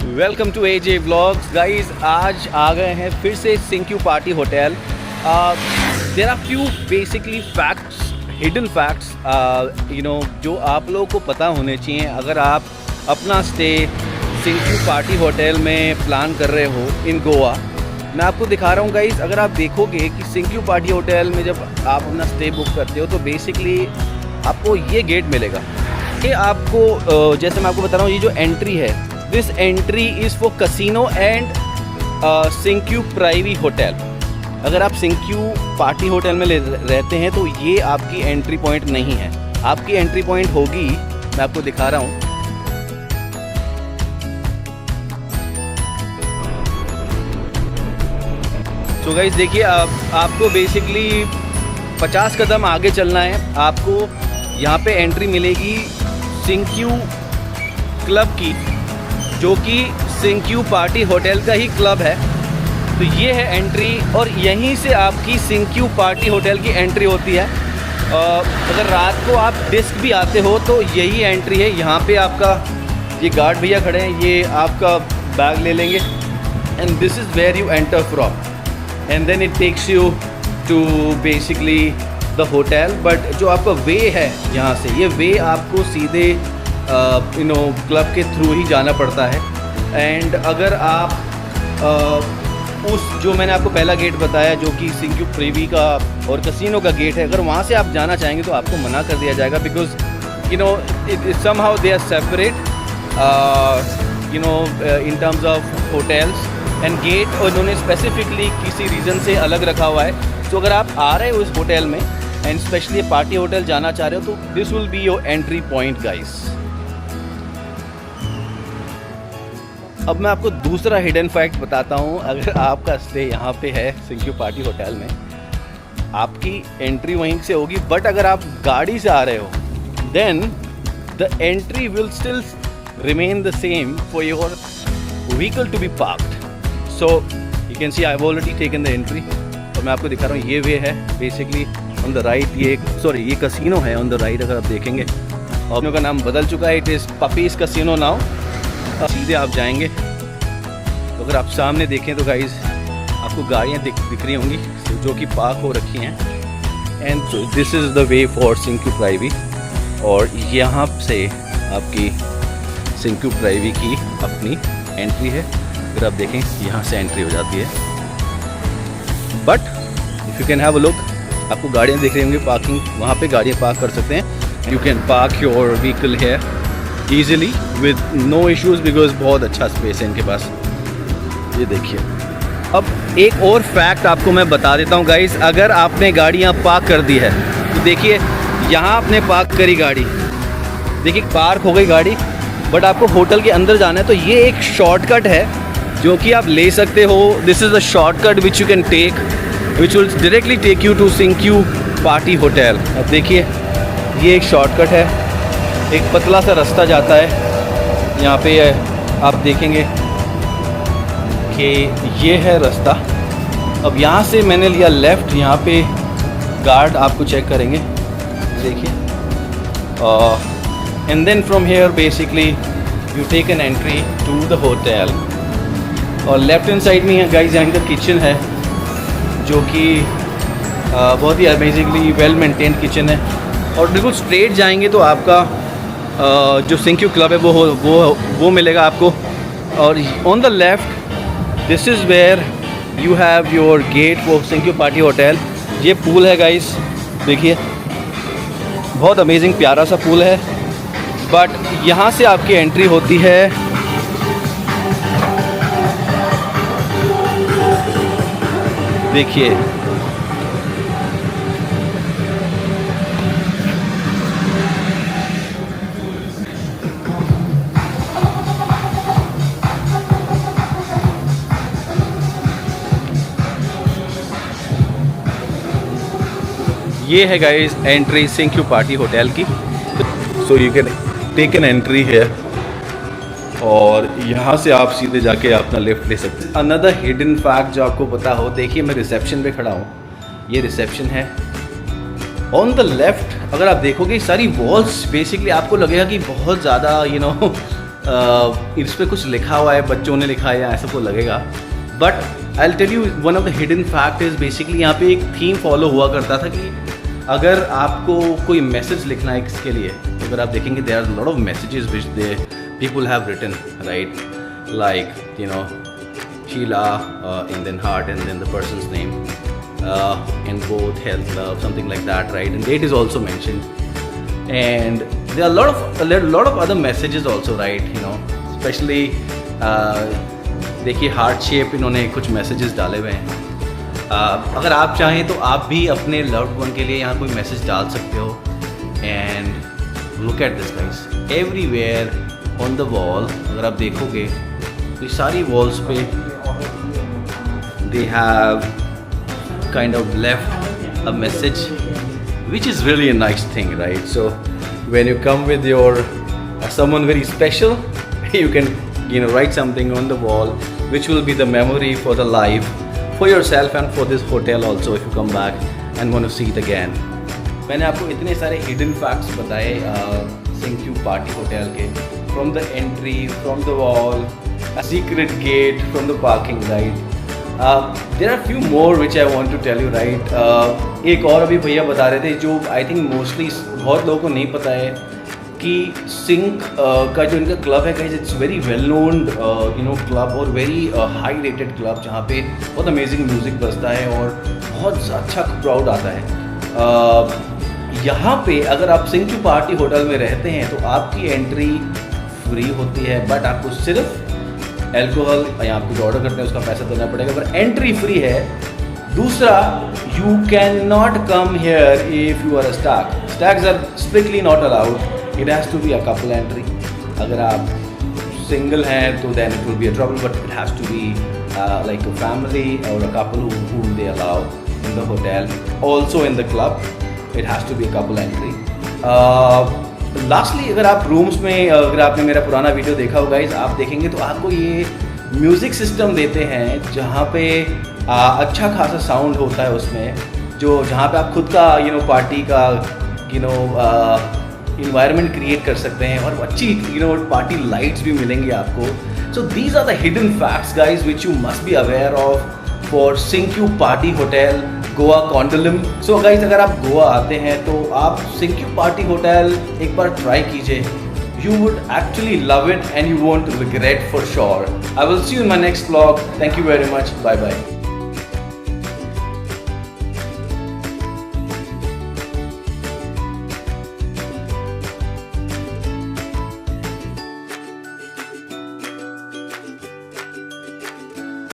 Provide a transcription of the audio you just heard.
Welcome to AJ vlogs guys. आज आ गए हैं फिर से Cinque party hotel. There are few basically facts, hidden facts जो आप लोगों को पता होने चाहिए अगर आप अपना स्टे सिंक्यू पार्टी होटल में प्लान कर रहे हो इन गोवा। मैं आपको दिखा रहा हूँ गाइस। अगर आप देखोगे कि सिंक्यू पार्टी होटल में जब आप अपना स्टे बुक करते हो तो बेसिकली आपको ये गेट मिलेगा। ये आपको जैसे मैं आपको बता रहा हूँ, ये जो एंट्री है, this entry is for casino and Cinque Privy hotel. अगर आप सिंक्यू पार्टी होटल में रहते हैं तो ये आपकी एंट्री पॉइंट नहीं है। आपकी एंट्री पॉइंट होगी, मैं आपको दिखा रहा हूँ। तो गाइस देखिए, आपको बेसिकली 50 कदम आगे चलना है। आपको यहाँ पे एंट्री मिलेगी सिंक्यू क्लब की, जो कि सिंक्यू पार्टी होटल का ही क्लब है। तो ये है एंट्री और यहीं से आपकी सिंक्यू पार्टी होटल की एंट्री होती है। अगर रात को आप डिस्क भी आते हो तो यही एंट्री है। यहाँ पे आपका ये गार्ड भैया खड़े हैं, ये आपका बैग ले लेंगे and this is where you enter from and then it takes you to basically the hotel. But जो आपका वे है यहाँ से, ये वे आपको सीधे क्लब के थ्रू ही जाना पड़ता है। एंड अगर आप उस जो मैंने आपको पहला गेट बताया जो कि सिंक्यू प्रीवी का और कैसीनो का गेट है, अगर वहाँ से आप जाना चाहेंगे तो आपको मना कर दिया जाएगा, because somehow they are separate in terms of hotels and gate, और उन्होंने स्पेसिफिकली किसी रीज़न से अलग रखा हुआ है। तो अगर आप आ रहे हो इस होटल में एंड स्पेशली पार्टी होटल जाना चाह रहे हो तो this will be your entry point guys. अब मैं आपको दूसरा हिडन फैक्ट बताता हूँ। अगर आपका स्टे यहाँ पे है सिंक्यू पार्टी होटल में, आपकी एंट्री वहीं से होगी, बट अगर आप गाड़ी से आ रहे हो then the entry will still remain the same for your vehicle to be parked. So you can see I have already taken the entry और मैं आपको दिखा रहा हूँ। ये वे है बेसिकली ऑन द राइट। ये कैसीनो है ऑन द राइट अगर आप देखेंगे, और का नाम बदल चुका है, it is Puppies Casino now. सीधे आप जाएंगे तो अगर आप सामने देखें तो गाइस आपको गाड़ियाँ दिख रही होंगी जो कि पार्क हो रखी हैं। And this is the way for Cinque Privy, और यहाँ से आपकी सिंक्यू प्राइवी की अपनी एंट्री है। अगर आप देखें यहाँ से एंट्री हो जाती है। But if you can have a look, आपको गाड़ियाँ दिख रही होंगी पार्किंग, वहाँ पे गाड़ियाँ पार्क कर सकते हैं। You can park your vehicle here easily with no issues because बहुत अच्छा स्पेस है इनके पास। ये देखिए। अब एक और फैक्ट आपको मैं बता देता हूँ गाइस। अगर आपने गाड़ी यहाँ पार्क कर दी है तो देखिए, यहाँ आपने पार्क करी गाड़ी, देखिए पार्क हो गई गाड़ी, बट आपको होटल के अंदर जाना है तो ये एक शॉर्टकट है जो कि आप ले सकते हो। This is the shortcut which you can take which will directly take you to Cinque party hotel. अब देखिए, ये एक शॉर्टकट है, एक पतला सा रास्ता जाता है यहाँ पे। आप देखेंगे कि ये है रास्ता। अब यहाँ से मैंने लिया लेफ़्ट, यहाँ पे गार्ड आपको चेक करेंगे, देखिए। And then from here basically you take an entry to the hotel. और लेफ्ट हैंड साइड में है गाइस यहाँ का किचन है, जो कि बहुत ही अमेजिंगली वेल मेंटेन्ड किचन है। और बिल्कुल स्ट्रेट जाएंगे तो आपका जो सिंक्यू क्लब है वो मिलेगा आपको। और on the left this is where you have your gate for सिंक्यू party hotel. ये पूल है गाइस, देखिए बहुत अमेजिंग प्यारा सा पूल है। बट यहाँ से आपकी एंट्री होती है देखिए, ये है guys entry Sinq party hotel की। So you can take an entry है और यहाँ से आप सीधे जाके अपना लिफ्ट ले सकते हैं। अनदर हिडन फैक्ट जो आपको पता हो, देखिए मैं रिसेप्शन पे खड़ा हूँ, ये रिसेप्शन है। ऑन द लेफ्ट अगर आप देखोगे सारी वॉल्स बेसिकली आपको लगेगा कि बहुत ज़्यादा इस पे कुछ लिखा हुआ है, बच्चों ने लिखा है या ऐसा को लगेगा, but I will tell you one of the hidden fact is basically यहाँ पे एक थीम फॉलो हुआ करता था कि अगर आपको कोई मैसेज लिखना है किसके लिए, तो अगर आप देखेंगे there are lot of messages which they people have written, right, like you know Sheila, and then heart, and then the person's name, and both health, love, something like that, right? And date is also mentioned, and there are a lot of other messages also, right? You know, especially देखिए heart shape इन्होंने कुछ messages डाले हुए हैं। अगर आप चाहें तो आप भी अपने लव्ड वन के लिए यहाँ कोई मैसेज डाल सकते हो। And look at this guys, everywhere on the wall अगर आप देखोगे तो ये सारी वॉल्स पे they have kind of left a message, which is really a nice thing, right? So when you come with your someone very special, you can write something on the wall which will be the memory for the life, for yourself and for this hotel also, if you come back and want to see it again. मैंने आपको इतने सारे hidden facts बताए सिंक्यू party hotel के, from the entry, from the wall, a secret gate, from the parking, right? There are few more which I want to tell you, right? एक और अभी भैया बता रहे थे जो आई थिंक मोस्टली बहुत लोगों को नहीं पता है कि सिंक का जो इनका क्लब है guys, it's very well known club और वेरी हाई रेटेड क्लब जहाँ पे बहुत अमेजिंग म्यूज़िक बजता है और बहुत अच्छा क्राउड आता है। यहाँ पे अगर आप सिंक्यू पार्टी होटल में रहते हैं तो आपकी एंट्री फ्री होती है, बट आपको सिर्फ एल्कोहल या आप कुछ ऑर्डर करते हैं उसका पैसा देना पड़ेगा, पर एंट्री फ्री है। दूसरा, you can not come here if you are a stag. Stags are strictly not allowed, it has to be a couple entry. अगर आप सिंगल हैं तो then it will be a trouble, but it has to be like a family और a couple whom they allow in the hotel, also in the club, it has to be a couple entry. Lastly अगर आप rooms में, अगर आपने मेरा पुराना video देखा होगा गाइस, आप देखेंगे तो आपको ये म्यूज़िक सिस्टम देते हैं जहाँ पे अच्छा खासा साउंड होता है उसमें, जो जहाँ पे आप खुद का पार्टी का इन्वायरमेंट क्रिएट कर सकते हैं और अच्छी पार्टी लाइट्स भी मिलेंगी आपको। So these are the hidden facts guys which you must be aware of for सिंक्यू party hotel Goa Candolim. So guys अगर आप गोवा आते हैं तो आप सिंक्यू पार्टी होटल एक बार ट्राई कीजिए, you would actually love it and you won't regret for sure. I will see you in my next vlog. Thank you very much. Bye bye.